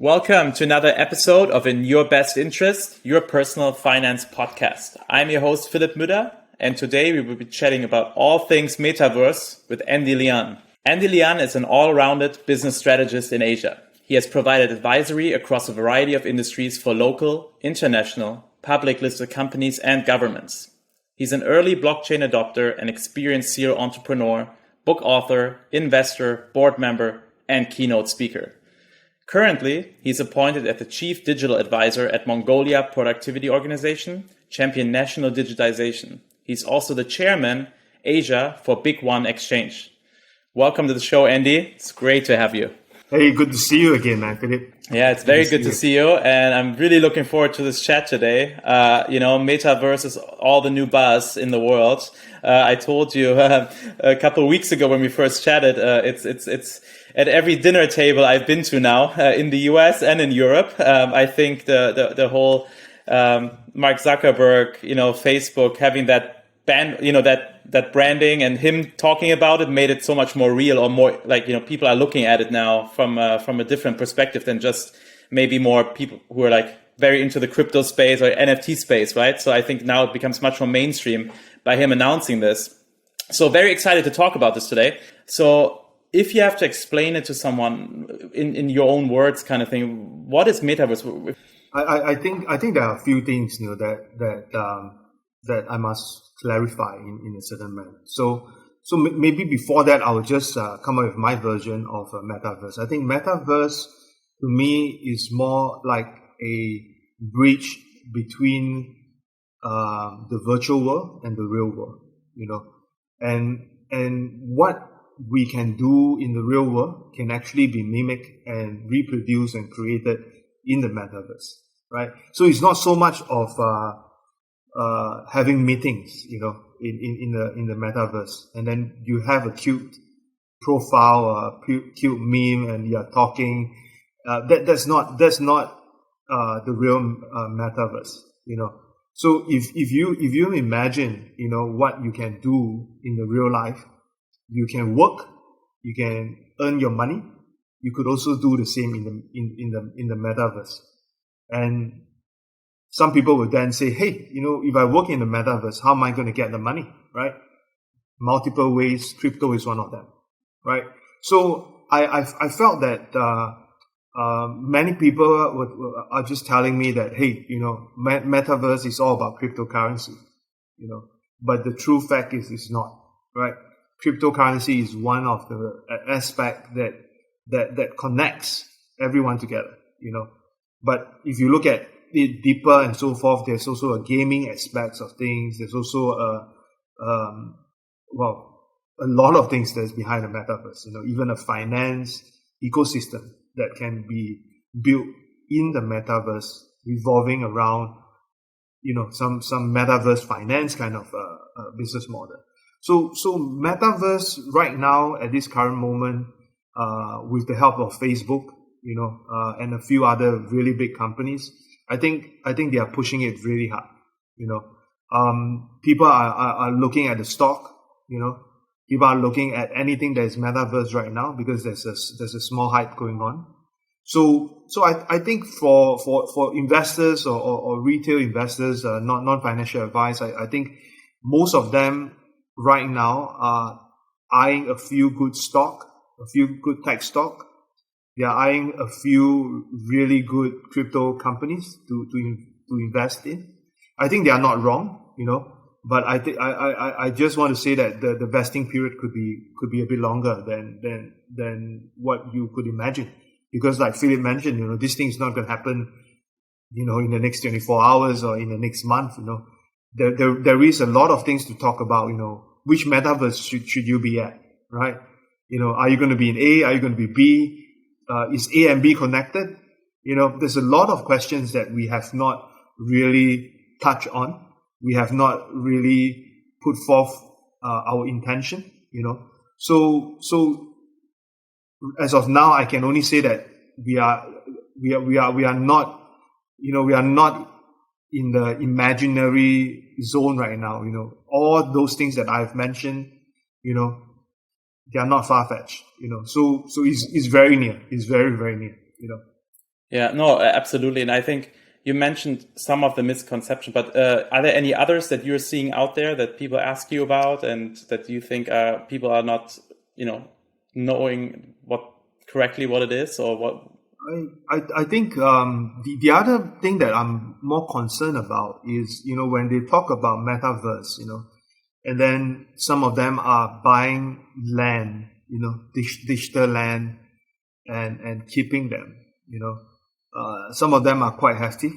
Welcome to another episode of In Your Best Interest, your personal finance podcast. I'm your host, Philipp Müller, and today we will be chatting about all things Metaverse with Anndy Lian. Anndy Lian is an all-rounded business strategist in Asia. He has provided advisory across a variety of industries for local, international, public listed companies and governments. He's an early blockchain adopter and experienced serial entrepreneur, book author, investor, board member, and keynote speaker. Currently, he's appointed as the Chief Digital Advisor at Mongolia Productivity Organization, Champion National Digitization. He's also the Chairman, Asia, for BigONE Exchange. Welcome to the show, Anndy. It's great to have you. Hey, good to see you again, man. Philip. Yeah, it's very good to see you, and I'm really looking forward to this chat today. Metaverse is all the new buzz in the world. I told you a couple of weeks ago when we first chatted, it's at every dinner table I've been to now in the US and in Europe. I think the whole Mark Zuckerberg, Facebook having that that branding and him talking about it made it so much more real, or more like, people are looking at it now from a different perspective than just maybe more people who are like very into the crypto space or NFT space, right? So I think now it becomes much more mainstream by him announcing this. So very excited to talk about this today. So if you have to explain it to someone in your own words kind of thing, what is Metaverse? I think there are a few things that I must clarify in a certain manner. So maybe before that, I will just come up with my version of a Metaverse. I think Metaverse to me is more like a bridge between the virtual world and the real world, and what we can do in the real world can actually be mimicked and reproduced and created in the Metaverse, right? So it's not so much of having meetings, in the Metaverse, and then you have a cute profile, a cute meme, and you're talking. That's not the real Metaverse, So if you imagine, what you can do in the real life, you can work, you can earn your money. You could also do the same in the Metaverse, and some people will then say, hey, if I work in the Metaverse, how am I going to get the money, right? Multiple ways, crypto is one of them, right? So I felt that many people are just telling me that, hey, Metaverse is all about cryptocurrency, but the true fact is it's not, right? Cryptocurrency is one of the aspects that connects everyone together, But if you look at it deeper and so forth, there's also a gaming aspect of things. There's also a lot of things that's behind the Metaverse. Even a finance ecosystem that can be built in the Metaverse, revolving around some Metaverse finance kind of business model. So Metaverse right now at this current moment, with the help of Facebook, and a few other really big companies, I think they are pushing it really hard. People are looking at the stock. People are looking at anything that is Metaverse right now because there's a small hype going on. So I think for investors or retail investors, non-financial advice, I think most of them right now are eyeing a few good stock, a few good tech stock. They are eyeing a few really good crypto companies to invest in. I think they are not wrong, but I just want to say that the vesting period could be a bit longer than what you could imagine. Because like Philip mentioned, this thing is not going to happen, in the next 24 hours or in the next month, There is a lot of things to talk about, which Metaverse should you be at, right? Are you going to be in A? Are you going to be B? Is A and B connected? There's a lot of questions that we have not really touched on. We have not really put forth our intention, So as of now, I can only say that we are not, we are not in the imaginary zone right now. All those things that I've mentioned, they are not far-fetched, So it's very near. It's very, very near, Yeah, no, absolutely. And I think you mentioned some of the misconceptions, but are there any others that you're seeing out there that people ask you about and that you think people are not, knowing correctly what it is or what? I think the other thing that I'm more concerned about is, when they talk about metaverse, and then some of them are buying land, digital land, and keeping them, some of them are quite hefty,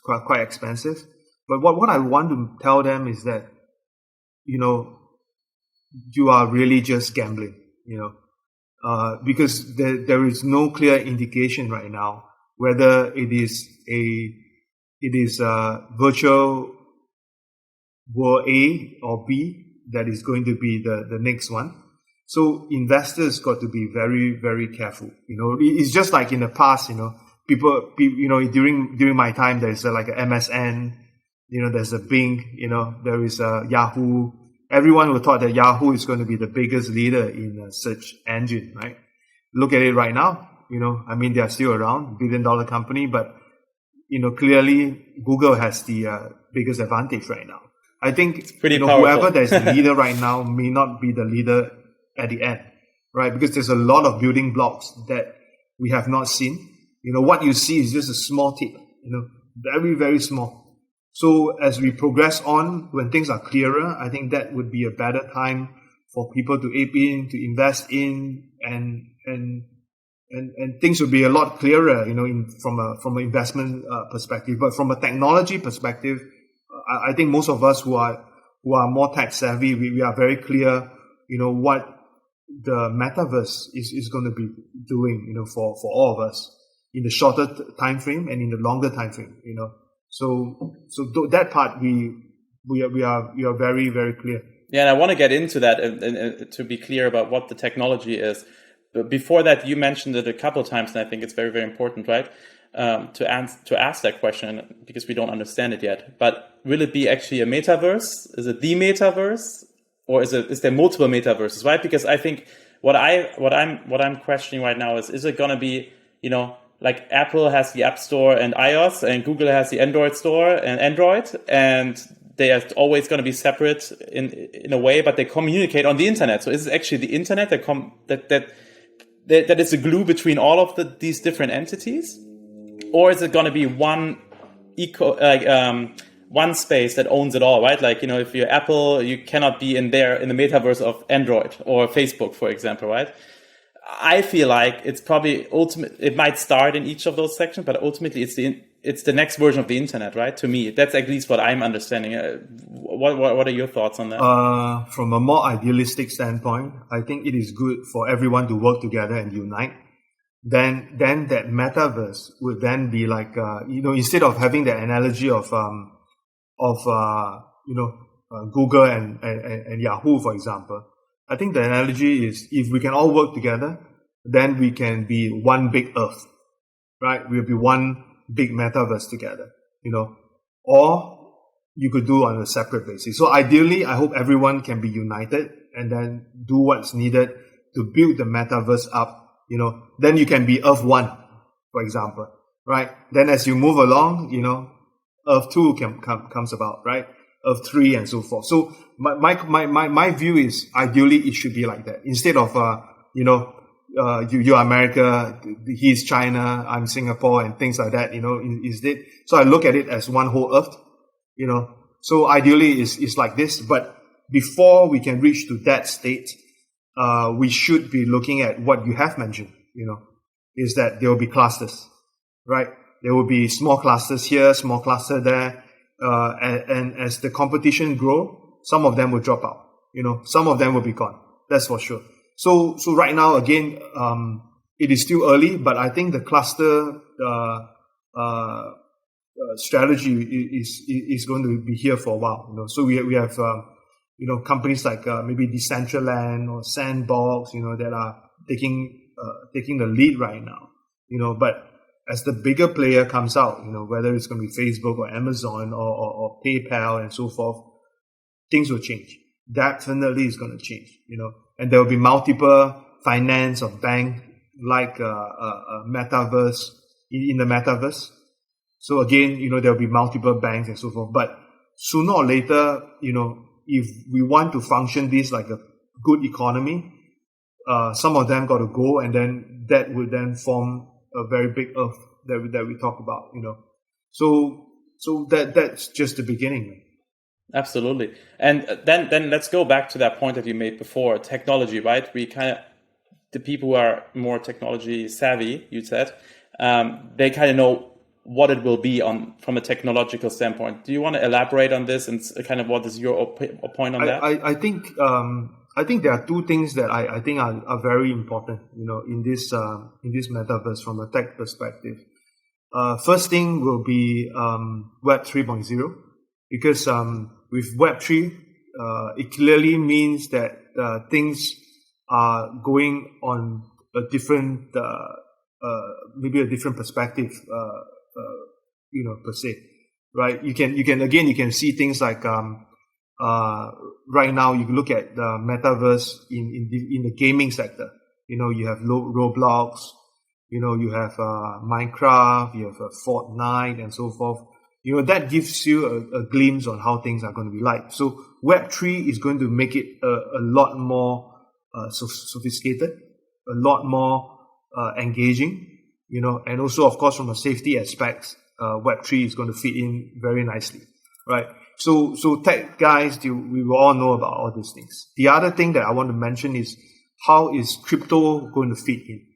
quite expensive. But what I want to tell them is that, you are really just gambling, because there is no clear indication right now whether it is a virtual world A or B that is going to be the next one. So investors got to be very, very careful. It's just like in the past, people during my time, there's like a MSN, there's a Bing, there is a Yahoo. Everyone would thought that Yahoo is going to be the biggest leader in a search engine, right? Look at it right now. They are still around, billion-dollar company, but, clearly Google has the biggest advantage right now. I think, whoever that's the leader right now may not be the leader at the end, right? Because there's a lot of building blocks that we have not seen. What you see is just a small tip, very, very small. So as we progress on, when things are clearer, I think that would be a better time for people to ape in, to invest in, and things would be a lot clearer, from an investment perspective. But from a technology perspective, I think most of us who are more tech savvy, we are very clear, what the metaverse is going to be doing, for all of us in the shorter time frame and in the longer time frame, So that part we are very, very clear. Yeah, and I want to get into that and to be clear about what the technology is. But before that, you mentioned it a couple of times, and I think it's very, very important, right? To ask that question because we don't understand it yet. But will it be actually a metaverse? Is it the metaverse, or is there multiple metaverses? Right? Because I think what I'm questioning right now is it going to be, like Apple has the App Store and iOS, and Google has the Android Store and Android, and they are always going to be separate in a way, but they communicate on the internet. So is it actually the internet that is the glue between all of these different entities, or is it going to be one one space that owns it all? Right? Like if you're Apple, you cannot be in the metaverse of Android or Facebook, for example, right? I feel like it's probably it might start in each of those sections, but ultimately it's the next version of the internet, right? To me, that's at least what I'm understanding. What are your thoughts on that? From a more idealistic standpoint, I think it is good for everyone to work together and unite. Then that metaverse would then be like instead of having the analogy of Google and Yahoo, for example. I think the analogy is if we can all work together, then we can be one big Earth, right? We'll be one big metaverse together, or you could do on a separate basis. So ideally, I hope everyone can be united and then do what's needed to build the metaverse up, then you can be Earth 1, for example, right? Then as you move along, Earth 2 comes about, right? Earth 3 and so forth. So my view is ideally it should be like that. Instead of, you're America, he's China, I'm Singapore and things like that, instead. So I look at it as one whole Earth, So ideally it's like this. But before we can reach to that state, we should be looking at what you have mentioned, is that there will be clusters, right? There will be small clusters here, small cluster there. And as the competition grow, some of them will drop out. Some of them will be gone. That's for sure. So right now, again, it is still early, but I think the cluster strategy is going to be here for a while. So we have companies like maybe Decentraland or Sandbox, that are taking the lead right now. But as the bigger player comes out, whether it's going to be Facebook or Amazon or PayPal and so forth, things will change. Definitely is going to change, and there will be multiple finance or bank like Metaverse in the metaverse. So again, there'll be multiple banks and so forth. But sooner or later, if we want to function this like a good economy, some of them got to go, and then that would then form a very big earth that we talk about, So that's just the beginning. Absolutely. And then let's go back to that point that you made before, technology, right? The people who are more technology savvy, you said, they kind of know what it will be from a technological standpoint. Do you want to elaborate on this and kind of what is your point on that? I think there are two things that I think are very important, in this metaverse from a tech perspective. First thing will be Web 3.0, because with Web 3, it clearly means that things are going on a different, maybe a different perspective, per se, right? You can see things like right now you can look at the metaverse in the gaming sector. You have Roblox, you have Minecraft, you have Fortnite, and so forth. That gives you a glimpse on how things are going to be like. So Web3 is going to make it a lot more sophisticated, a lot more engaging, and also, of course, from a safety aspect, Web3 is going to fit in very nicely, right? So tech guys, we will all know about all these things. The other thing that I want to mention is how is crypto going to fit in,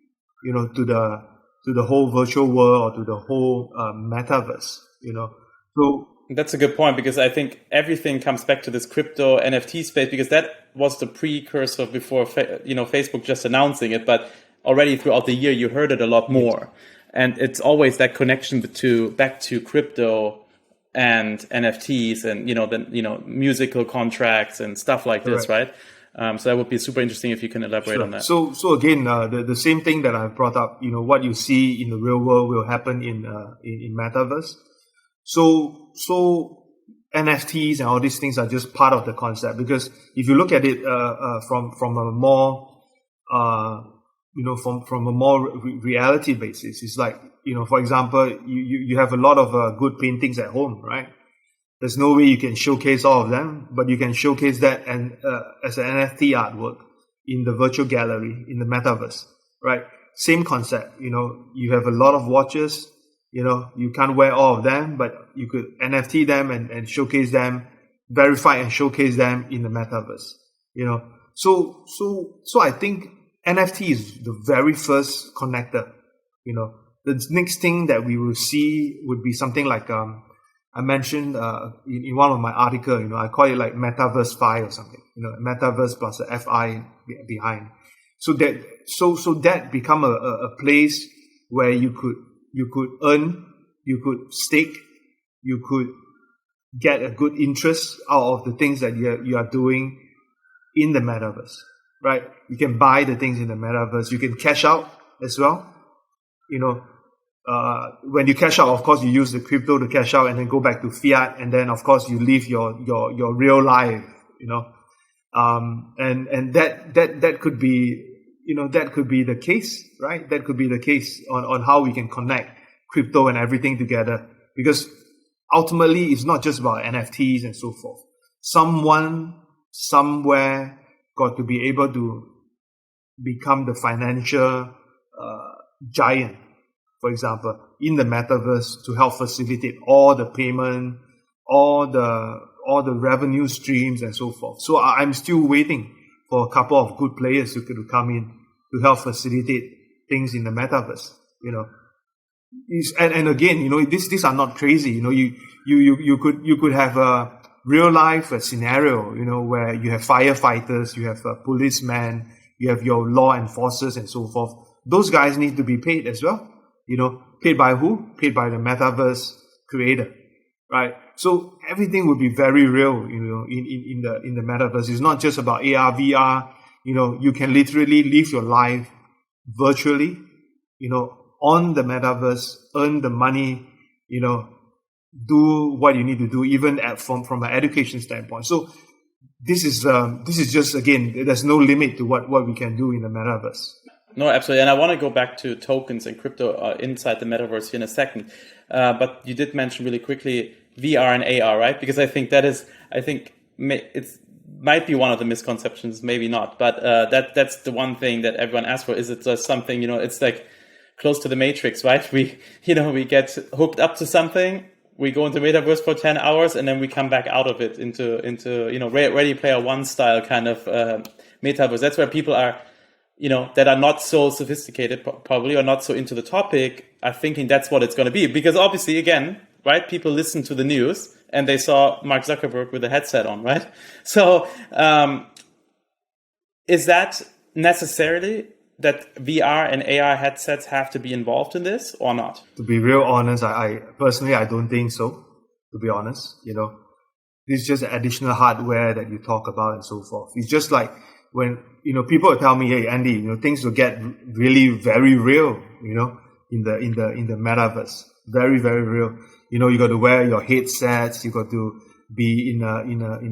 to the whole virtual world or to the whole metaverse, So that's a good point, because I think everything comes back to this crypto NFT space, because that was the precursor before Facebook just announcing it, but already throughout the year you heard it a lot more. And it's always that connection back to crypto and NFTs and musical contracts and stuff like this, right? So that would be super interesting if you can elaborate on that. So again, the same thing that I've brought up, what you see in the real world will happen in metaverse. So NFTs and all these things are just part of the concept, because if you look at it from a more from a more reality basis, it's like, for example, you have a lot of good paintings at home, right? There's no way you can showcase all of them, but you can showcase that as an NFT artwork in the virtual gallery in the metaverse, right? Same concept. You have a lot of watches. You can't wear all of them, but you could NFT them and showcase them, verify and showcase them in the metaverse. So I think NFT is the very first connector. The next thing that we will see would be something like I mentioned in one of my articles. I call it like Metaverse Fi or something. Metaverse plus a FI behind. So that become a place where you could earn, you could stake, you could get a good interest out of the things that you are doing in the metaverse, right? You can buy the things in the metaverse. You can cash out as well. When you cash out, of course, you use the crypto to cash out and then go back to fiat, and then of course you live your real life. And that could be. That could be the case, right? That could be the case on how we can connect crypto and everything together. Because ultimately, it's not just about NFTs and so forth. Someone, somewhere got to be able to become the financial giant, for example, in the metaverse to help facilitate all the payment, all the revenue streams and so forth. So I'm still waiting for a couple of good players to come in to help facilitate things in the metaverse, And again, these are not crazy. You could have a real life scenario, where you have firefighters, you have policemen, you have your law enforcers and so forth. Those guys need to be paid as well. Paid by who? Paid by the metaverse creator, right? So everything will be very real, in the metaverse. It's not just about AR, VR. You can literally live your life virtually, on the metaverse, earn the money, do what you need to do, even from an education standpoint. So this is just, again, there's no limit to what we can do in the metaverse. No, absolutely. And I want to go back to tokens and crypto inside the metaverse here in a second. But you did mention really quickly VR and AR, right? Because I think it's might be one of the misconceptions, maybe not. But that's the one thing that everyone asks for. Is it just something, it's like close to the Matrix, right? We get hooked up to something. We go into metaverse for 10 hours and then we come back out of it into Ready Player One style kind of metaverse. That's where people are, that are not so sophisticated probably or not so into the topic are thinking that's what it's going to be. Because obviously, again, right, people listen to the news and they saw Mark Zuckerberg with a headset on, right? So is that necessarily that VR and AR headsets have to be involved in this or not? To be real honest, I personally, I don't think so, to be honest. This is just additional hardware that you talk about and so forth. It's just like when, people will tell me, hey, Andy, things will get really very real, in the metaverse. Very, very real. You got to wear your headsets. You got to be in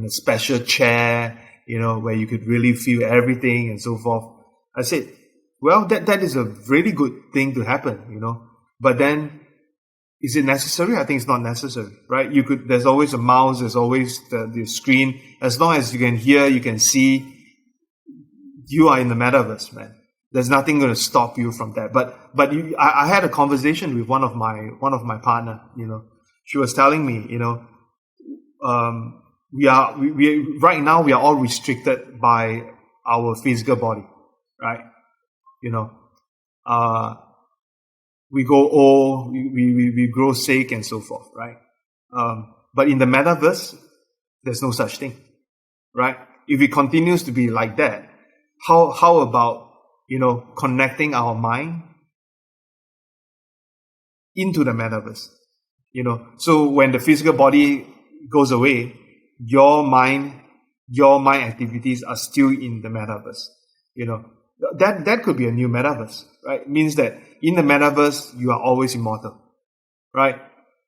a special chair, where you could really feel everything and so forth. I said, well, that is a really good thing to happen, But then, is it necessary? I think it's not necessary, right? There's always a mouse, there's always the screen. As long as you can hear, you can see, you are in the metaverse, man. There's nothing going to stop you from that. But I had a conversation with one of my partner, She was telling me, we right now we are all restricted by our physical body, right? We go old, we grow sick and so forth, right? But in the metaverse, there's no such thing, right? If it continues to be like that, how about, connecting our mind into the metaverse, So when the physical body goes away, your mind activities are still in the metaverse, That could be a new metaverse, right? It means that in the metaverse, you are always immortal, right?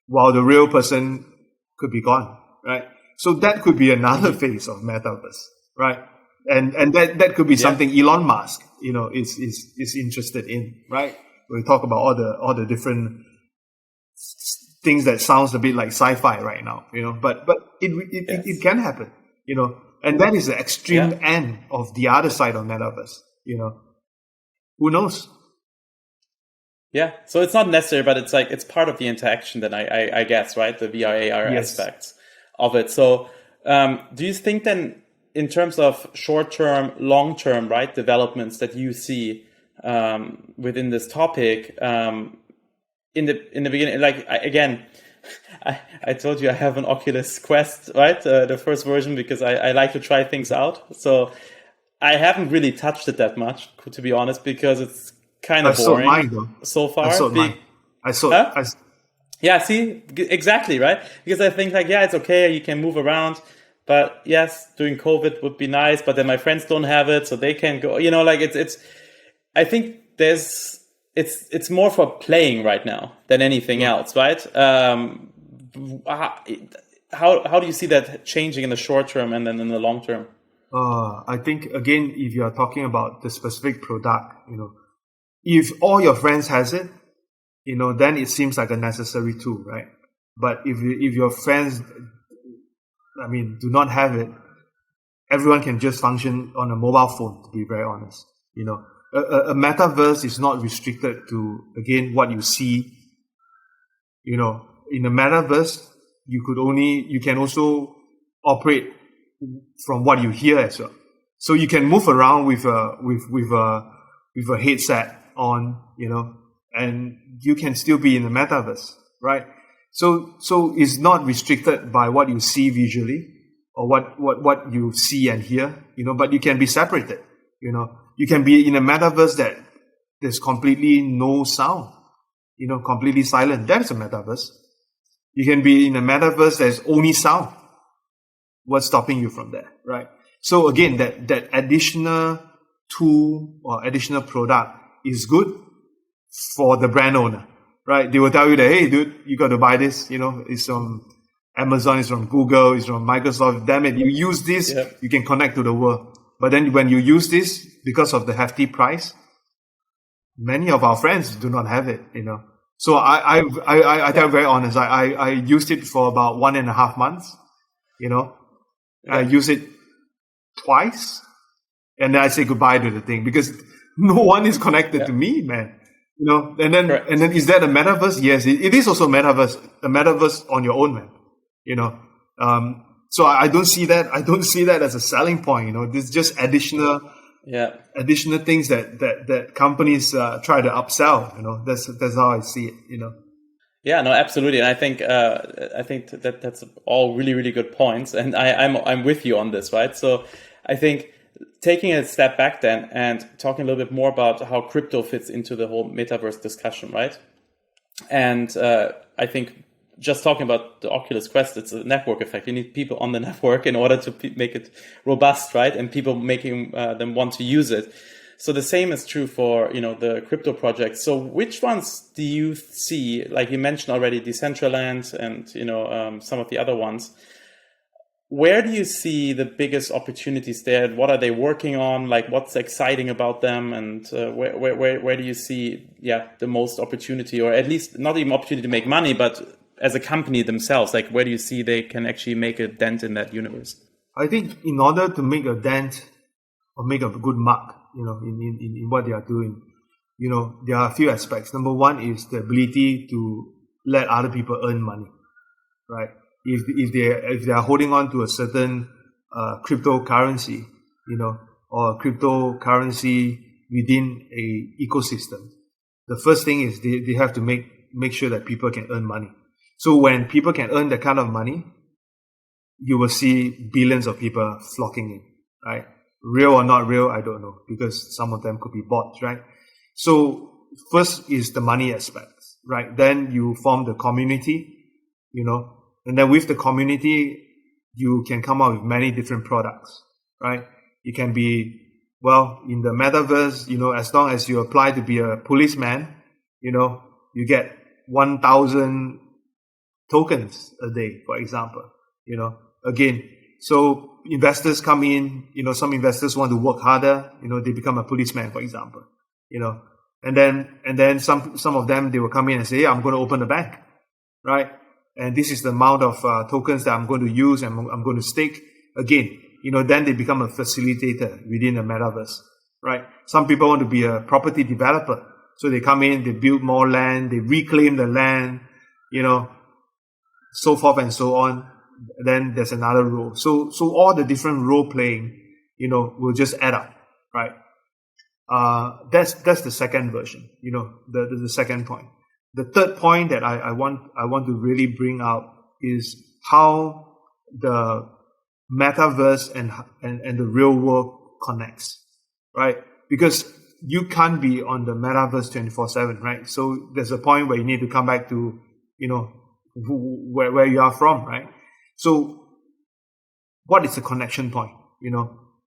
While the real person could be gone, right? So that could be another phase of metaverse, right? And that could be something Elon Musk, is interested in, right? We talk about all the different things that sounds a bit like sci-fi right now, but it can happen, and that is the extreme end of the other side of metaverse. Who knows? Yeah, so it's not necessary, but it's like it's part of the interaction. Then I guess, right, the VR AR aspects of it. So, do you think then, in terms of short-term, long-term, right, developments that you see within this topic, in the beginning, like I told you I have an Oculus Quest, right, the first version, because I like to try things out. So I haven't really touched it that much, to be honest, because it's kind of boring so far. Yeah, see, exactly, right? Because I think it's okay, you can move around, but yes, during COVID would be nice, but then my friends don't have it, so they can go, it's, I think it's more for playing right now than anything else, right? How do you see that changing in the short term and then in the long term? I think, again, if you are talking about the specific product, if all your friends has it, then it seems like a necessary tool, right? But if your friends, do not have it, everyone can just function on a mobile phone, to be very honest. A metaverse is not restricted to, again, what you see. In a metaverse, you can also operate from what you hear as well. So you can move around with a headset on, and you can still be in the metaverse, right? So it's not restricted by what you see visually or what you see and hear, but you can be separated, You can be in a metaverse that there's completely no sound, completely silent. That's a metaverse. You can be in a metaverse that's only sound. What's stopping you from that, right? So again, that additional tool or additional product is good for the brand owner, right? They will tell you that, hey, dude, you got to buy this. It's from Amazon, it's from Google, it's from Microsoft. Damn it, you use this, you can connect to the world. But then when you use this, because of the hefty price, many of our friends do not have it, So I tell you very honest, I used it for about 1.5 months, I used it twice, and then I say goodbye to the thing because no one is connected to me, man. And then is that a metaverse? Yes, it is also a metaverse on your own, man. So I don't see that. I don't see that as a selling point. There's just additional things that companies try to upsell. That's how I see it. Yeah, no, absolutely, and I think that's all really, really good points, and I'm with you on this, right? So I think taking a step back then and talking a little bit more about how crypto fits into the whole metaverse discussion, right? And I think just talking about the Oculus Quest, it's a network effect. You need people on the network in order to make it robust, right? And people making them want to use it. So the same is true for, the crypto projects. So which ones do you see, like you mentioned already, Decentraland and, some of the other ones, where do you see the biggest opportunities there? What are they working on? Like what's exciting about them? And where do you see, the most opportunity, or at least not even opportunity to make money, but as a company themselves, like where do you see they can actually make a dent in that universe? I think in order to make a dent or make a good mark, in what they are doing, there are a few aspects. Number one is the ability to let other people earn money, right? If they are holding on to a certain cryptocurrency, or cryptocurrency within a ecosystem, the first thing is they have to make sure that people can earn money. So when people can earn that kind of money, you will see billions of people flocking in, right? Real or not real, I don't know, because some of them could be bots, right? So first is the money aspects, right? Then you form the community, and then with the community, you can come up with many different products, right? It can be, in the metaverse, as long as you apply to be a policeman, you get 1,000 tokens a day, for example, again. So investors come in, some investors want to work harder, they become a policeman, for example, and then some of them, they will come in and say, yeah, I'm going to open a bank, right? And this is the amount of tokens that I'm going to use and I'm going to stake. Again, then they become a facilitator within the metaverse, right? Some people want to be a property developer. So they come in, they build more land, they reclaim the land, so forth and so on. Then there's another role. So all the different role playing, will just add up, right? That's the second version, the second point. The third point that I want to really bring out is how the metaverse and the real world connects, right? Because you can't be on the metaverse 24/7, right? So there's a point where you need to come back to, where you are from, right? So what is the connection point?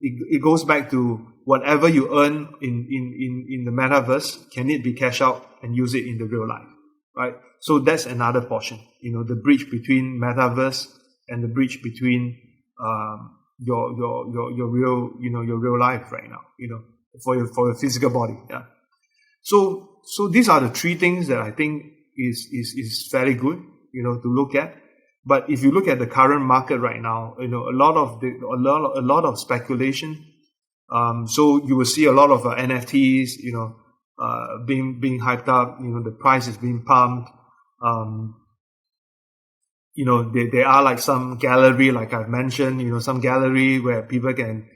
It goes back to whatever you earn in the metaverse, can it be cash out and use it in the real life, right? So that's another portion, the bridge between metaverse and the bridge between your real life right now, for your physical body. Yeah. So these are the three things that I think is fairly good, to look at. But if you look at the current market right now, a lot of speculation. So you will see a lot of NFTs, being hyped up. The price is being pumped. There are like some gallery, like I've mentioned, some gallery where people can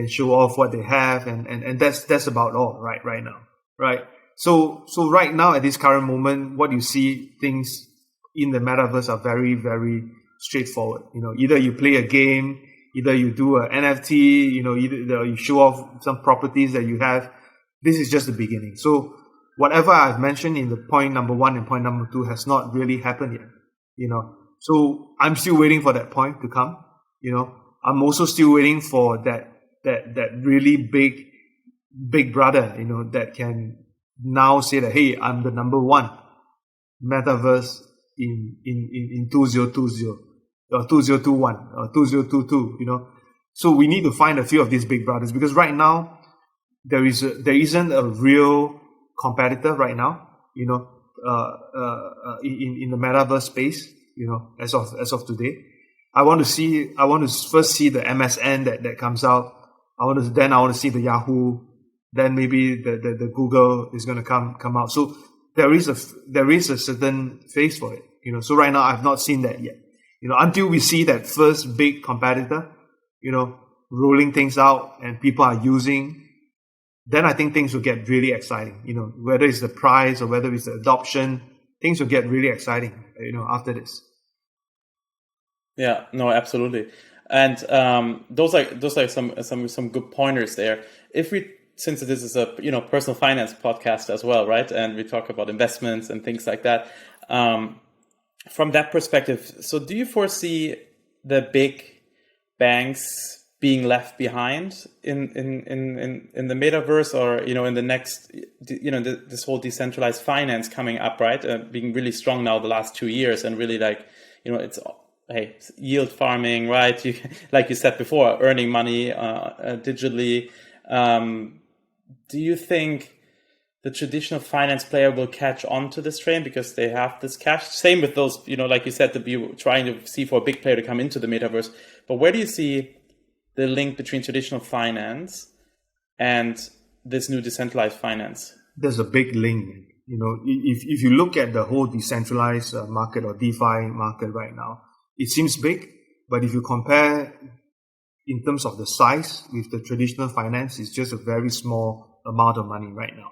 show off what they have, and that's about all right now, right? So right now at this current moment, what you see things in the metaverse are very, very straightforward. Either you play a game, either you do an NFT, either you show off some properties that you have. This is just the beginning. So whatever I've mentioned in the point number 1 and point number 2 has not really happened yet. So I'm still waiting for that point to come. I'm also still waiting for that really big brother, that can now say that, hey, I'm the number one metaverse in 2020 or 2021 or 2022, So we need to find a few of these big brothers, because right now there isn't a real competitor right now, in the metaverse space, as of today. I want to first see the MSN that comes out. I want to see the Yahoo, then maybe the Google is going to come out. So there is a certain phase for it, So right now I've not seen that yet, until we see that first big competitor, rolling things out and people are using, then I think things will get really exciting. Whether it's the price or whether it's the adoption, things will get really exciting, after this. Yeah, no, absolutely. And those are some good pointers there. Since this is a personal finance podcast as well, right? And we talk about investments and things like that. From that perspective, so do you foresee the big banks being left behind in the metaverse, or in the next, this whole decentralized finance coming up, right? Being really strong now the last 2 years, and really it's yield farming, right? Like you said before, earning money digitally. Do you think the traditional finance player will catch on to this train because they have this cash? Same with those, like you said, that you're trying to see for a big player to come into the metaverse. But where do you see the link between traditional finance and this new decentralized finance? There's a big link. If you look at the whole decentralized market or DeFi market right now, it seems big, but if you compare in terms of the size with the traditional finance, it's just a very small amount of money right now.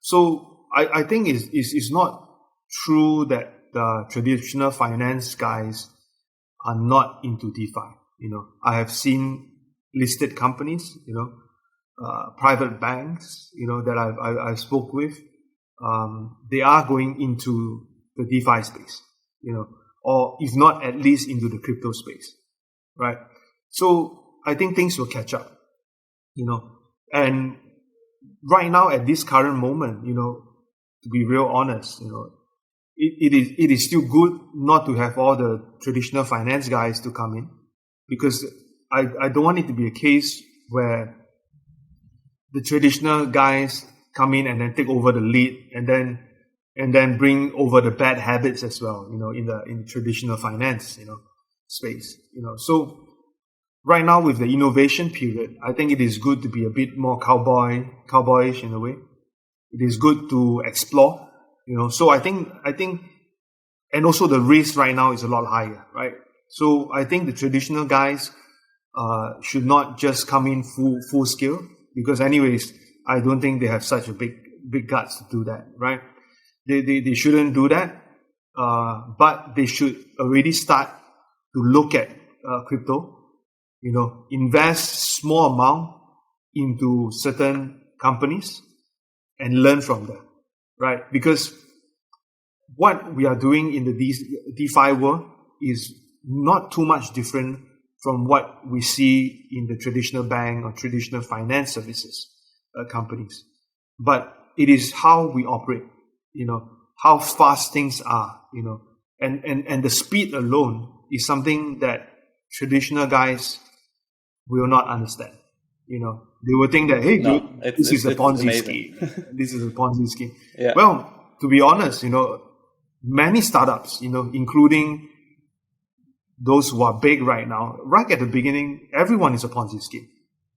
So I think it's not true that the traditional finance guys are not into DeFi. I have seen listed companies, private banks, that I spoke with. They are going into the DeFi space, or if not, at least into the crypto space, right? So I think things will catch up, and right now at this current moment, to be real honest, it is still good not to have all the traditional finance guys to come in, because I don't want it to be a case where the traditional guys come in and then take over the lead and then bring over the bad habits as well, in the traditional finance, space, So right now with the innovation period, I think it is good to be a bit more cowboyish in a way. It is good to explore, So I think, and also the risk right now is a lot higher, right? So I think the traditional guys should not just come in full scale, because anyways, I don't think they have such a big guts to do that, right? They shouldn't do that, but they should already start to look at crypto, invest small amount into certain companies and learn from them, right? Because what we are doing in the DeFi world is not too much different from what we see in the traditional bank or traditional finance services companies. But it is how we operate, how fast things are, and the speed alone is something that traditional guys will not understand. They will think that, hey, this is a Ponzi scheme. This is a Ponzi scheme. Yeah. Well, to be honest, many startups, including those who are big right now, right at the beginning, everyone is a Ponzi scheme,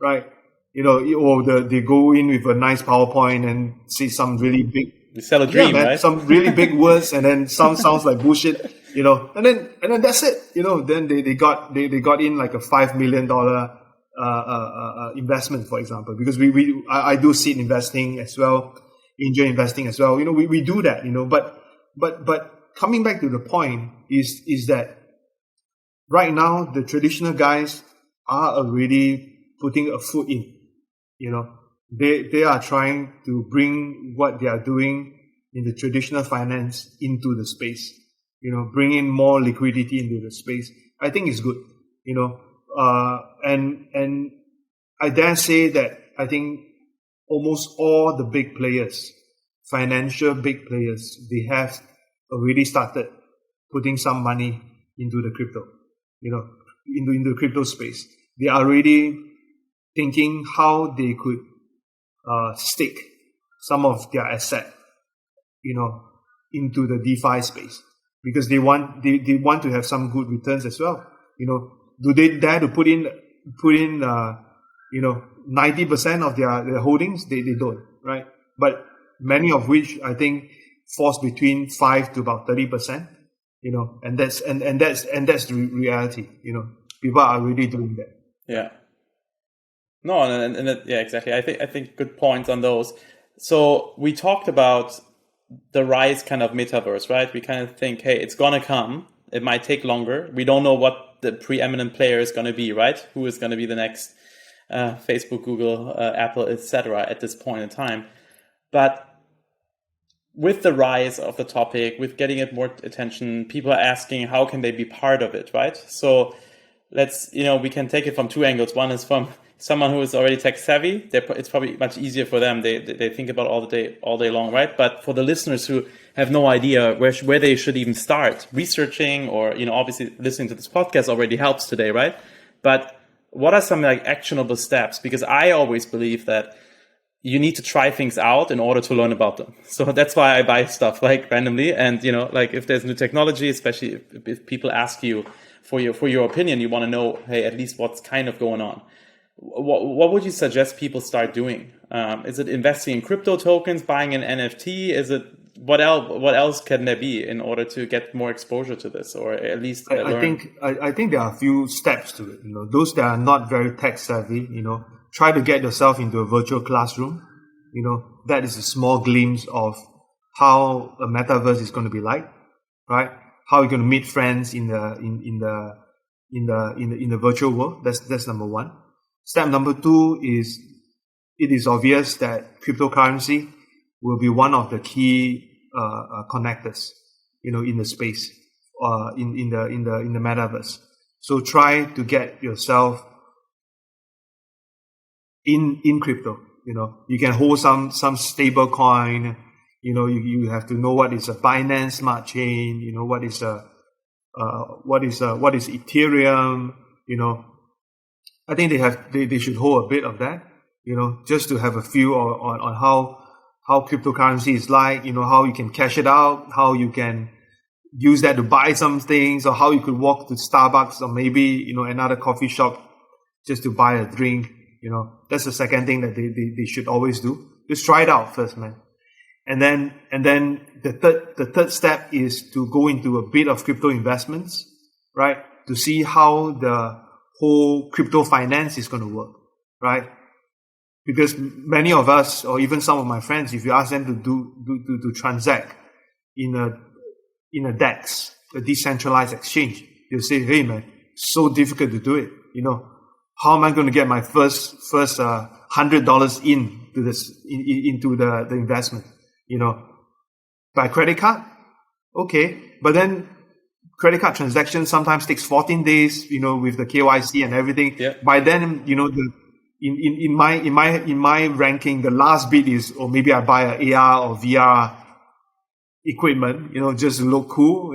right? They go in with a nice PowerPoint and say some really big, they sell a dream, right? Some really big words, and then some sounds like bullshit, and then that's it, then they got in like a $5 million investment, for example, because I do seed investing as well, angel investing as well. We do that, but coming back to the point is that right now the traditional guys are already putting a foot in. They are trying to bring what they are doing in the traditional finance into the space, bring in more liquidity into the space. I think it's good, and I dare say that I think almost all the big players, financial big players, they have already started putting some money into the crypto, into the crypto space. They are already thinking how they could stake some of their asset, into the DeFi space, because they want to have some good returns as well. Do they dare to put in 90% of their holdings? They don't, right? But many of which I think falls between 5 to about 30%, and that's the reality. People are really doing that. Yeah. No, yeah, exactly. I think good points on those. So we talked about the rise kind of metaverse, right? We kind of think, hey, it's gonna come. It might take longer. We don't know what the preeminent player is going to be, right? Who is going to be the next Facebook, Google, Apple, etc. at this point in time. But with the rise of the topic, with getting it more attention, people are asking how can they be part of it, right? So we can take it from two angles. One is from someone who is already tech savvy. It's probably much easier for them. They think about all day long, right? But for the listeners who have no idea where they should even start researching, or obviously listening to this podcast already helps today, right? But what are some actionable steps? Because I always believe that you need to try things out in order to learn about them. So that's why I buy stuff randomly. And if there's new technology, especially if people ask you for your opinion, you want to know, hey, at least what's kind of going on. What would you suggest people start doing? Is it investing in crypto tokens, buying an NFT? Is it what else can there be in order to get more exposure to this, or at least learn? I think there are a few steps to it. Those that are not very tech savvy, try to get yourself into a virtual classroom. That is a small glimpse of how a metaverse is going to be like, right? How you're going to meet friends in the virtual world. That's number one. Step number two is, it is obvious that cryptocurrency will be one of the key connectors, in the space, in the metaverse. So try to get yourself in crypto. You can hold some stable coin. You have to know what is a Binance Smart Chain. What is Ethereum. I think they should hold a bit of that. Just to have a feel on how cryptocurrency is like. How you can cash it out, how you can use that to buy some things, or how you could walk to Starbucks or maybe another coffee shop just to buy a drink. That's the second thing that they should always do. Just try it out first, man. And then the third step is to go into a bit of crypto investments, right? To see how the whole crypto finance is going to work, right? Because many of us, or even some of my friends, if you ask them to transact in a DEX, a decentralized exchange, they'll say, "Hey man, so difficult to do it. How am I going to get my first $100 into the investment? By credit card? Okay, but then credit card transaction sometimes takes 14 days, with the KYC and everything. Yeah. By then, in my ranking, the last bit is, or maybe I buy a AR or VR equipment, just to look cool,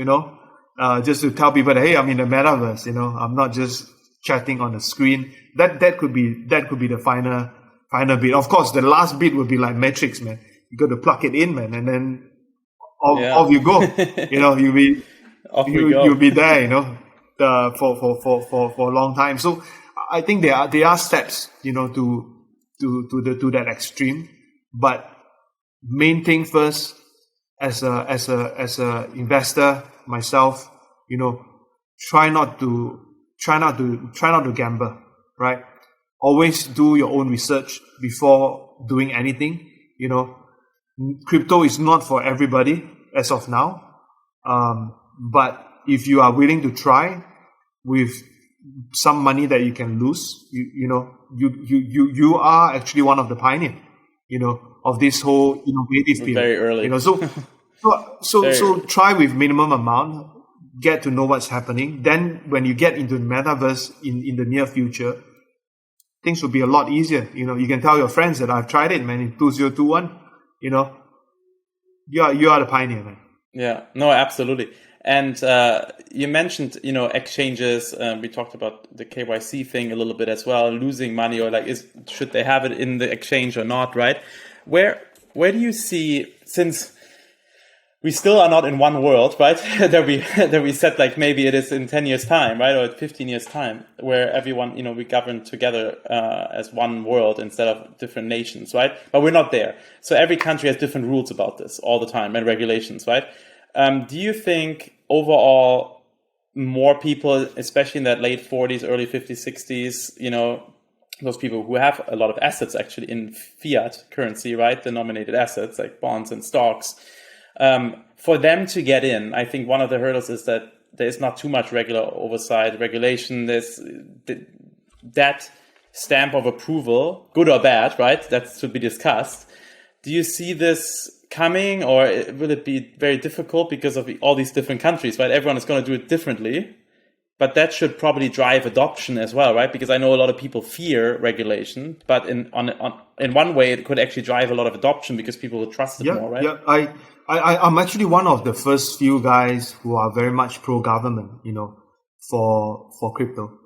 just to tell people that, hey, I'm in the metaverse, I'm not just chatting on the screen. That could be the final bit. Of course, the last bit would be like Matrix, man. You got to plug it in, man, and then off you go. You'll be there, for a long time. So I think there are steps, to that extreme. But main thing first, as a investor myself, try not to gamble, right? Always do your own research before doing anything. Crypto is not for everybody as of now. But if you are willing to try with some money that you can lose, you are actually one of the pioneers, of this whole innovative field. Very early. So try with minimum amount, get to know what's happening. Then when you get into the metaverse in the near future, things will be a lot easier. You can tell your friends that I've tried it, man, in 2021. You are the pioneer, man. Yeah, no, absolutely. And you mentioned, exchanges. We talked about the KYC thing a little bit as well, losing money, or should they have it in the exchange or not, right? Where where do you see, since we still are not in one world, right? that we said like maybe it is in 10 years time, right? Or 15 years time, where everyone, we govern together as one world instead of different nations, right? But we're not there. So every country has different rules about this all the time and regulations, right? Do you think overall more people, especially in that late 40s, early 50s, 60s, those people who have a lot of assets actually in fiat currency, right? Denominated assets like bonds and stocks, for them to get in, I think one of the hurdles is that there is not too much regular oversight, regulation. There's that stamp of approval, good or bad, right? That should be discussed. Do you see this coming, or will it be very difficult because of all these different countries, right? Everyone is going to do it differently, but that should probably drive adoption as well, right? Because I know a lot of people fear regulation, but in one way, it could actually drive a lot of adoption because people will trust it more, right? Yeah, I'm actually one of the first few guys who are very much pro-government, for crypto.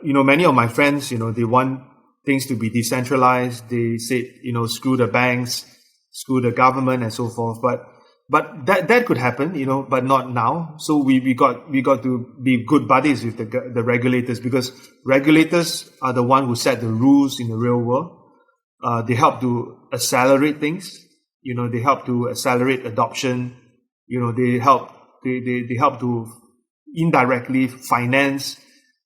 Many of my friends, they want things to be decentralized. They said, screw the banks, screw the government, and so forth. But that could happen, but not now. So we got to be good buddies with the regulators, because regulators are the one who set the rules in the real world. They help to accelerate things. They help to accelerate adoption. They help to indirectly finance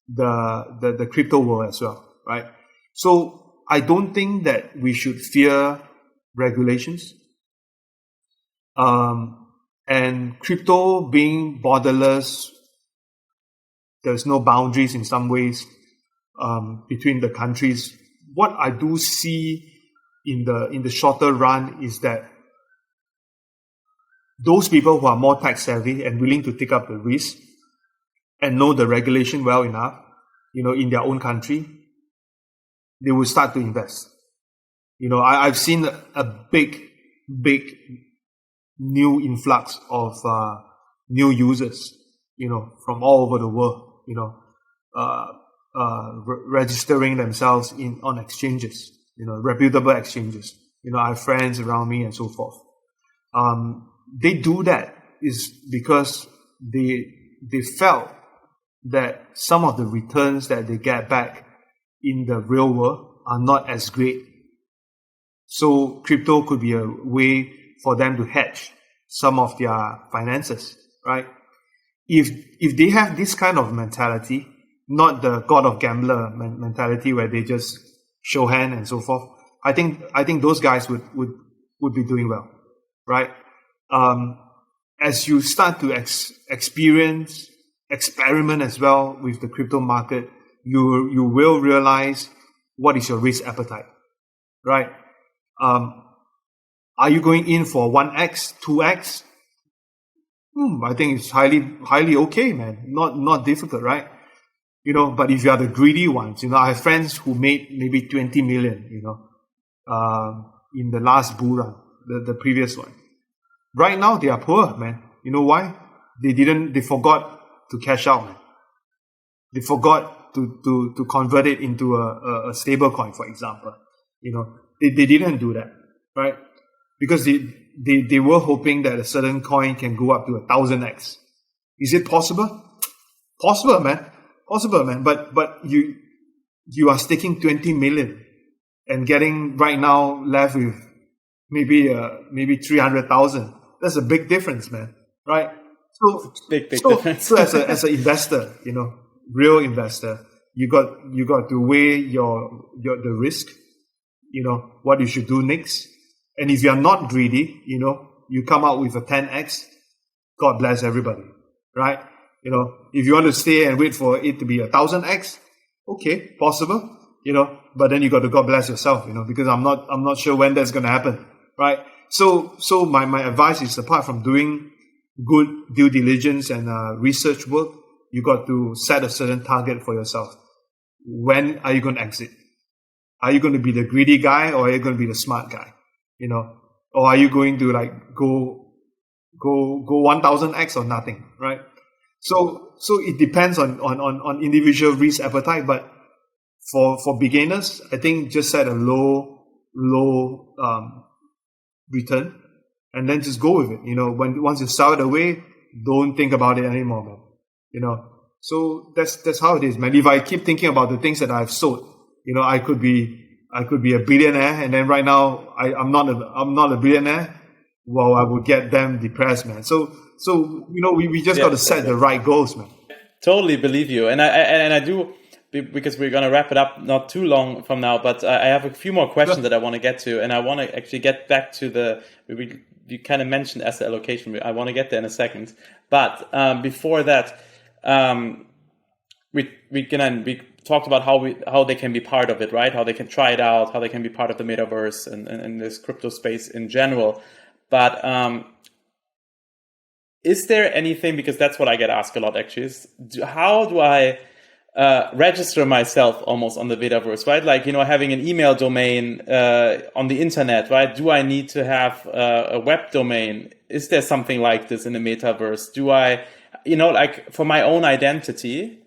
the crypto world as well, right? So I don't think that we should fear regulations. And crypto being borderless, there's no boundaries in some ways between the countries. What I do see in the shorter run is that those people who are more tech savvy and willing to take up the risk and know the regulation well enough, in their own country, they will start to invest. I've seen a big new influx of new users, from all over the world, registering themselves on exchanges, reputable exchanges. I have friends around me and so forth. They do that is because they felt that some of the returns that they get back in the real world are not as great. So crypto could be a way for them to hedge some of their finances, right? If they have this kind of mentality, not the god of gambler mentality where they just show hand and so forth, I think those guys would be doing well, right? As you start to experiment as well with the crypto market, you will realize what is your risk appetite, right? Are you going in for 1x, 2x? I think it's highly okay, man. Not difficult, right? But if you are the greedy ones, I have friends who made maybe 20 million, in the last bull run, the previous one. Right now, they are poor, man. You know why? They forgot to cash out, man. They forgot to convert it into a stable coin, for example. They didn't do that, right? Because they were hoping that a certain coin can go up to 1,000x. Is it possible? Possible, man. Possible, man. But you are sticking 20 million and getting right now left with maybe 300,000. That's a big difference, man. Right? So big difference. So as an investor, real investor, you got to weigh the risk. What you should do next. And if you're not greedy, you come out with a 10x, God bless everybody, right? If you want to stay and wait for it to be 1,000x, okay, possible, but then you got to God bless yourself, because I'm not sure when that's going to happen, right? So my advice is, apart from doing good due diligence and research work, you got to set a certain target for yourself. When are you going to exit? Are you going to be the greedy guy, or are you going to be the smart guy? Or are you going to go 1,000x or nothing, right? So it depends on individual risk appetite, but for beginners, I think just set a low low return, and then just go with it. Once you sell it away, don't think about it anymore, man. So that's how it is, man. If I keep thinking about the things that I've sold, I could be a billionaire, and then right now I'm not a billionaire. Well, I would get them depressed, man. So we just got to set the right goals, man. Totally believe you, and I do, because we're gonna wrap it up not too long from now. But I have a few more questions that I want to get to, and I want to actually get back to you kind of mentioned asset allocation. I want to get there in a second, but before that, we talked about how they can be part of it, right? How they can try it out, how they can be part of the metaverse and this crypto space in general. But is there anything, because that's what I get asked a lot actually, how do I register myself almost on the metaverse, right? Like, having an email domain on the internet, right? Do I need to have a web domain? Is there something like this in the metaverse? Do I, like for my own identity,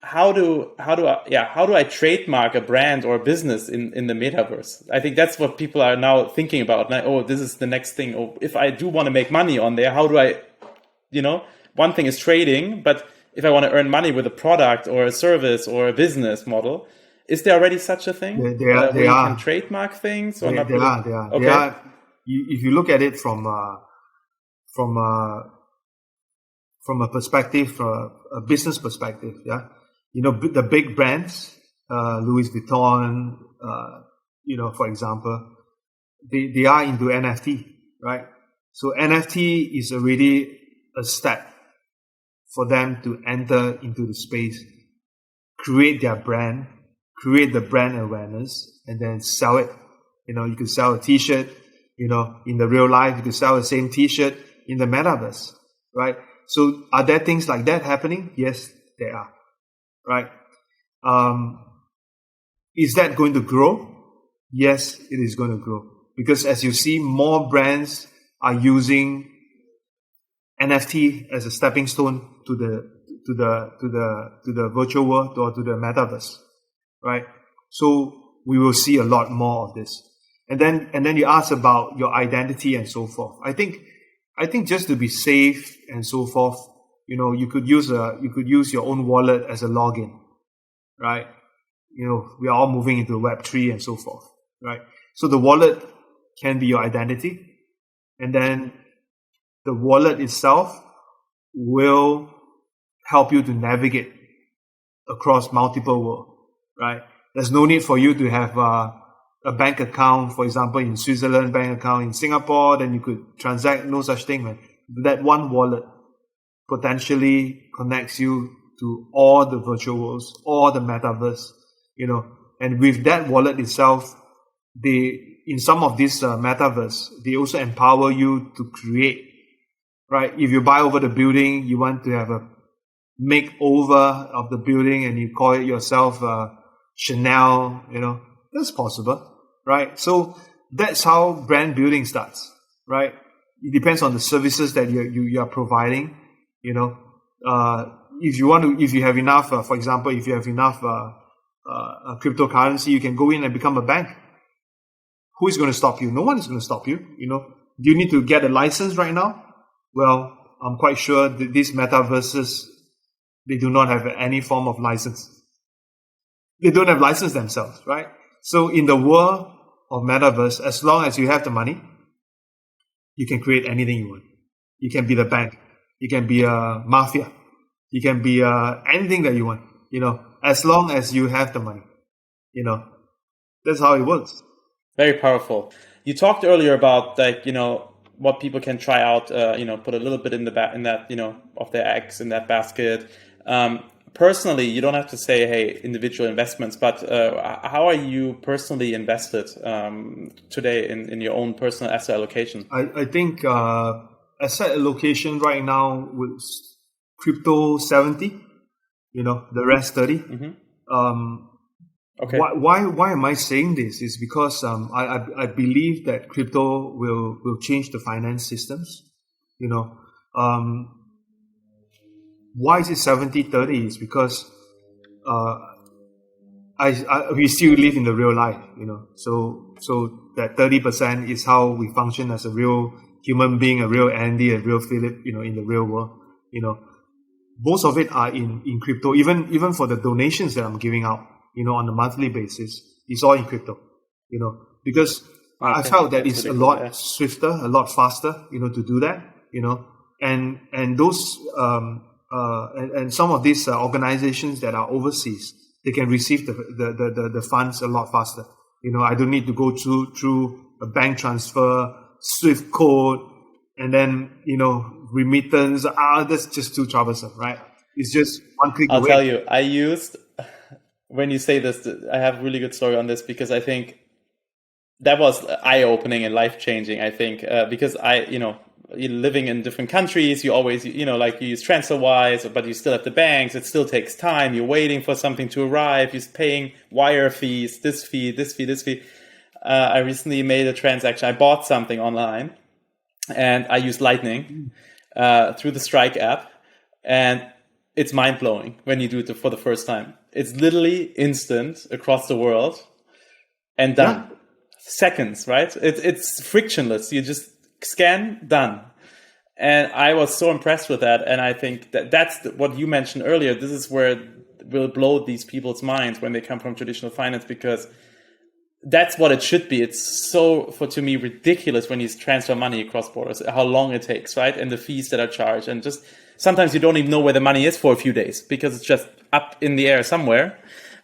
how do I trademark a brand or a business in the metaverse? I think that's what people are now thinking about. Like, oh, this is the next thing. Or if I do want to make money on there, how do I, one thing is trading, but if I want to earn money with a product or a service or a business model, is there already such a thing? They you are. Can trademark things or not? They are. Okay. They are. If you look at it from a perspective, a business perspective, yeah. The big brands, Louis Vuitton, for example, they are into NFT, right? So NFT is already a step for them to enter into the space, create their brand, create the brand awareness, and then sell it. You could sell a T-shirt, in the real life, you could sell the same T-shirt in the metaverse, right? So are there things like that happening? Yes, there are. Right? Is that going to grow? Yes, it is going to grow, because as you see, more brands are using NFT as a stepping stone to the virtual world or to the metaverse, right? So we will see a lot more of this. And then you ask about your identity and so forth. I think just to be safe and so forth, you could use your own wallet as a login, right? We are all moving into Web3 and so forth, right? So the wallet can be your identity, and then the wallet itself will help you to navigate across multiple worlds, right? There's no need for you to have a bank account, for example, in Switzerland, bank account in Singapore, then you could transact. No such thing, man. That one wallet potentially connects you to all the virtual worlds, all the metaverse, and with that wallet itself, in some of these metaverse, they also empower you to create, right? If you buy over the building, you want to have a makeover of the building and you call it yourself Chanel, that's possible, right? So that's how brand building starts, right? It depends on the services that you are providing. If you have enough, for example, if you have enough cryptocurrency, you can go in and become a bank. Who is going to stop you? No one is going to stop you. Do you need to get a license right now? Well, I'm quite sure that these metaverses, they do not have any form of license. They don't have license themselves, right? So in the world of metaverse, as long as you have the money, you can create anything you want. You can be the bank. You can be a mafia. You can be anything that you want, as long as you have the money, that's how it works. Very powerful. You talked earlier about what people can try out, put a little bit in that, of their eggs in that basket. Personally, you don't have to say, hey, individual investments, but how are you personally invested today in your own personal asset allocation? I think asset allocation right now with crypto 70, the rest 30. Mm-hmm. Okay. Why am I saying this? Is because I believe that crypto will change the finance systems. Why is it 70-30? Is because we still live in the real life, so that 30% is how we function as a real human being, a real Andy, a real Philip, in the real world. Most of it are in crypto. Even for the donations that I'm giving out, on a monthly basis, it's all in crypto. Because I felt that it's a lot swifter, a lot faster, to do that. And those and some of these organizations that are overseas, they can receive the funds a lot faster. I don't need to go through a bank transfer, Swift code, and then remittance. That's just too troublesome, right? It's just one click away. I'll tell you, I used, when you say this, I have a really good story on this, because I think that was eye-opening and life-changing. I think because you're living in different countries, you always, you use TransferWise, but you still have the banks. It still takes time. You're waiting for something to arrive. You're paying wire fees, this fee. I recently made a transaction. I bought something online, and I used Lightning through the Strike app, and it's mind-blowing when you do it for the first time. It's literally instant across the world and done. Yeah. Seconds, right? It's frictionless. You just scan, done. And I was so impressed with that. And I think that's what you mentioned earlier. This is where it will blow these people's minds when they come from traditional finance, because that's what it should be. It's so, to me, ridiculous when you transfer money across borders, how long it takes, right? And the fees that are charged. And just sometimes you don't even know where the money is for a few days, because it's just up in the air somewhere.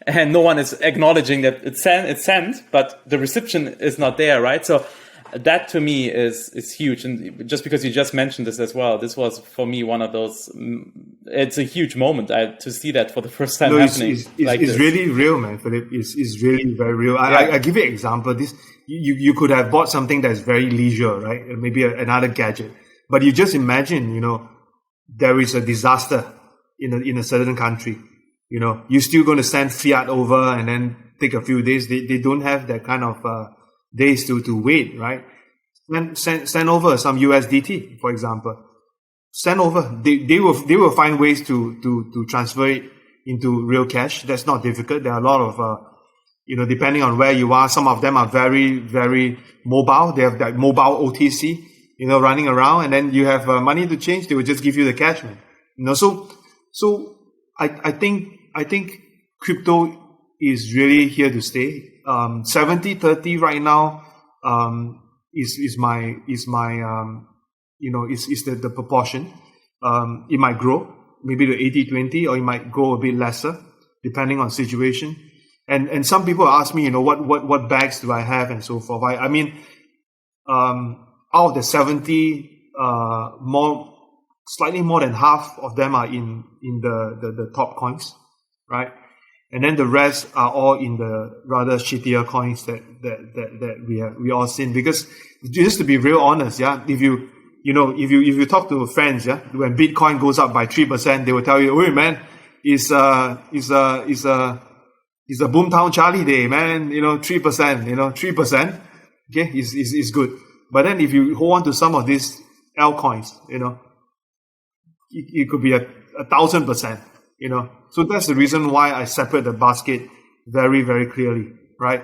And no one is acknowledging that it's sent, but the reception is not there, right? So that to me is huge. And just because you just mentioned this as well, this was for me one of those. It's a huge moment to see that for the first time happening. It's really real, man, Philip. It's really very real. I give you an example. This you could have bought something that's very leisure, right? Maybe another gadget, but you just imagine, there is a disaster in a certain country. You're still going to send fiat over and then take a few days. They don't have that kind of days to wait, right? Send over some USDT, for example. Send over. They will find ways to transfer it into real cash. That's not difficult. There are a lot of depending on where you are. Some of them are very, very mobile. They have that mobile OTC, running around, and then you have money to change. They will just give you the cash, man. So I think crypto is really here to stay. 70-30 right now is the proportion. It might grow maybe to 80-20, or it might go a bit lesser depending on situation. And some people ask me, what bags do I have and so forth. I mean, out of the 70, slightly more than half of them are in the top coins, right? And then the rest are all in the rather shittier coins that we all seen. Because just to be real honest, if you talk to friends, when Bitcoin goes up by 3%, they will tell you, "Wait, man, it's a Boomtown Charlie Day, man. 3%, 3%, okay, is good." But then if you hold on to some of these altcoins, it could be 1,000%, So that's the reason why I separate the basket very, very clearly, right?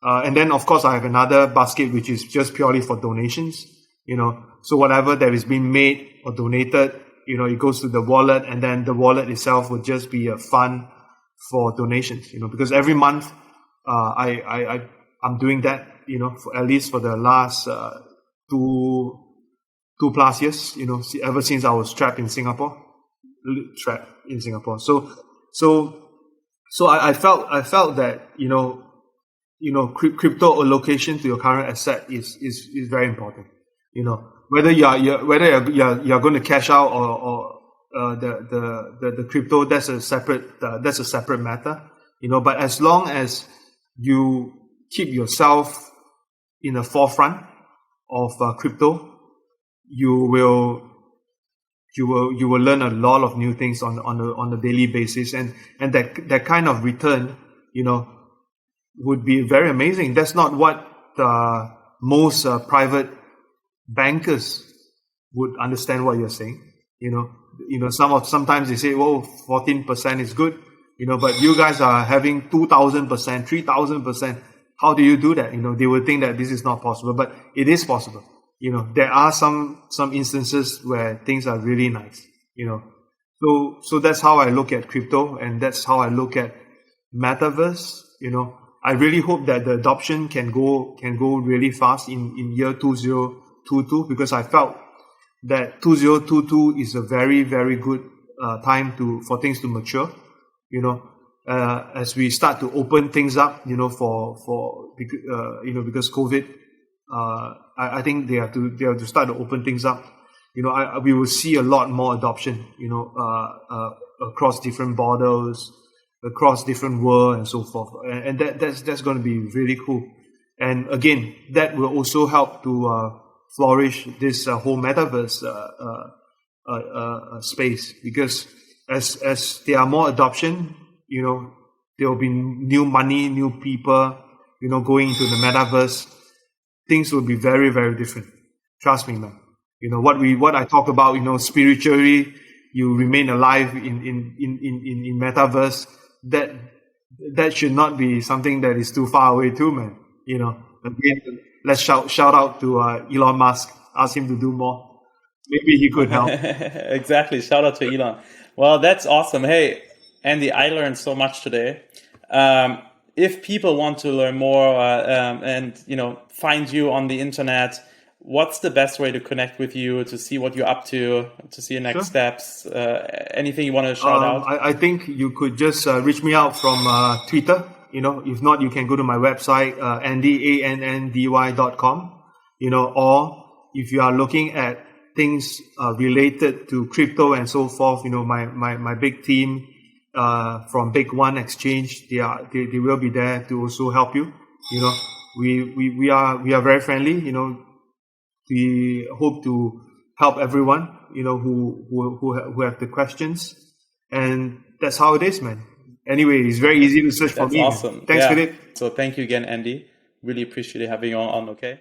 And then, of course, I have another basket which is just purely for donations, So whatever that is being made or donated, it goes to the wallet, and then the wallet itself would just be a fund for donations, because every month I'm doing that, for at least for the last 2+ years, ever since I was trapped in Singapore. So I felt that crypto allocation to your current asset is very important. Whether you're going to cash out or the crypto, that's a separate matter. But as long as you keep yourself in the forefront of crypto, you will learn a lot of new things on a daily basis, and that kind of return, would be very amazing. That's not what most private bankers would understand what you're saying. Sometimes they say, "Well, 14% is good," but you guys are having 2,000%, 3,000%. How do you do that? They would think that this is not possible, but it is possible. There are some instances where things are really nice, So that's how I look at crypto, and that's how I look at Metaverse. I really hope that the adoption can go really fast in year 2022, because I felt that 2022 is a very, very good time for things to mature. As we start to open things up, because COVID, I think they have to start to open things up. We will see a lot more adoption, across different borders, across different world, and so forth. And that's going to be really cool. And again, that will also help to flourish this whole Metaverse space, because as there are more adoption, there will be new money, new people, going into the Metaverse. Things will be very, very different. Trust me, man. What I talk about, spiritually, you remain alive in Metaverse. That should not be something that is too far away too, man. Again, let's shout out to Elon Musk. Ask him to do more. Maybe he could help. Exactly. Shout out to Elon. Well, that's awesome. Hey, Andy, I learned so much today. If people want to learn more and find you on the internet, what's the best way to connect with you, to see what you're up to see your next steps? Anything you want to shout out? I think you could just reach me out from Twitter. If not, you can go to my website, andy.com. Or if you are looking at things related to crypto and so forth, my big team from BigONE Exchange, they will be there to also help you. We are very friendly. We hope to help everyone, who have the questions, and that's how it is, man. Anyway, it's very easy to search for me. That's awesome. Thanks, Philip. So thank you again, Andy. Really appreciate having you on. Okay.